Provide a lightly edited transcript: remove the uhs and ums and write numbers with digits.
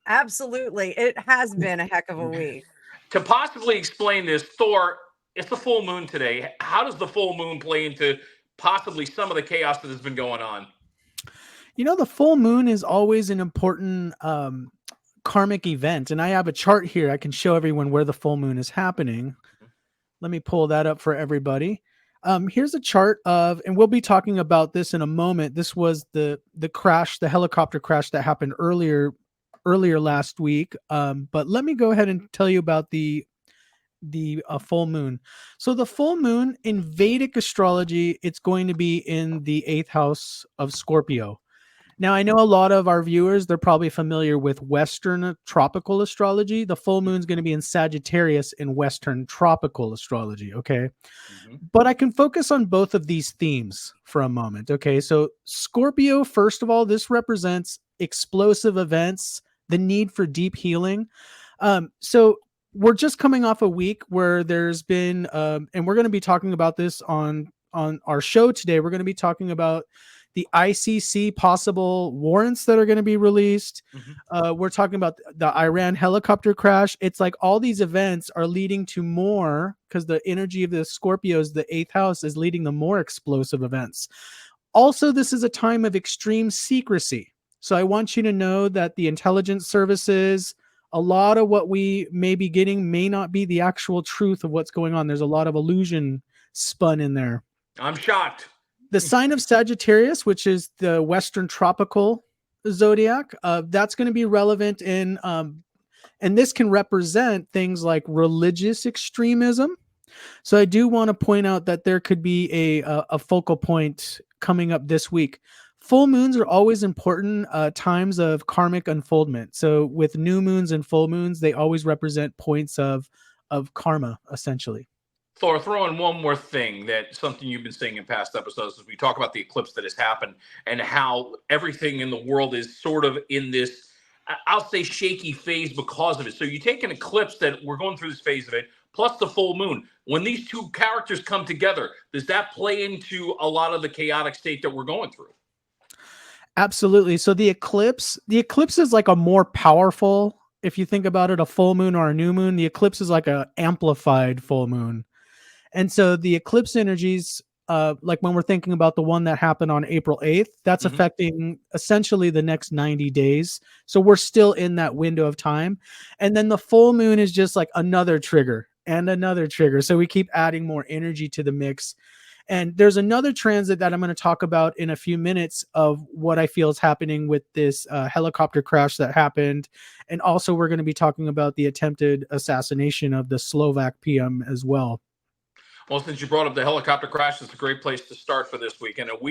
Absolutely. It has been a heck of a week. To possibly explain this, Thor, it's the full moon today. How does the full moon play into possibly some of the chaos that has been going on? The full moon is always an important karmic event. And I have a chart here. I can show everyone where the full moon is happening. Let me pull that up for everybody. Here's a chart of, and we'll be talking about this in a moment. This was the crash, the helicopter crash that happened earlier last week. But let me go ahead and tell you about the full moon. So the full moon in Vedic astrology, it's going to be in the 8th house of Scorpio. Now, I know a lot of our viewers, they're probably familiar with Western tropical astrology. The full moon is going to be in Sagittarius in Western tropical astrology, okay? But I can focus on both of these themes for a moment, okay? So Scorpio, first of all, this represents explosive events, the need for deep healing. So we're just coming off a week where there's been, and we're going to be talking about this on our show today. We're going to be talking about the ICC possible warrants that are going to be released. We're talking about the Iran helicopter crash. It's like all these events are leading to more, because the energy of the Scorpios, the 8th house, is leading to more explosive events. Also, this is a time of extreme secrecy. So I want you to know that the intelligence services, a lot of what we may be getting may not be the actual truth of what's going on. There's a lot of illusion spun in there. I'm shocked. The sign of Sagittarius, which is the Western tropical zodiac, that's going to be relevant in, and this can represent things like religious extremism. So I do want to point out that there could be a focal point coming up this week. Full moons are always important times of karmic unfoldment. So with new moons and full moons, they always represent points of karma, essentially. Thor, throw in one more thing, that something you've been saying in past episodes as we talk about the eclipse that has happened and how everything in the world is sort of in this, I'll say, shaky phase because of it. So you take an eclipse that we're going through this phase of it, plus the full moon. When these two characters come together, does that play into a lot of the chaotic state that we're going through? Absolutely. So the eclipse is like a more powerful, if you think about it, a full moon or a new moon, the eclipse is like an amplified full moon. And so the eclipse energies, like when we're thinking about the one that happened on April 8th, that's affecting essentially the next 90 days. So we're still in that window of time. And then the full moon is just like another trigger and another trigger. So we keep adding more energy to the mix. And there's another transit that I'm going to talk about in a few minutes of what I feel is happening with this helicopter crash that happened. And also we're going to be talking about the attempted assassination of the Slovak PM as well. Well, since you brought up the helicopter crash, it's a great place to start for this week. And a week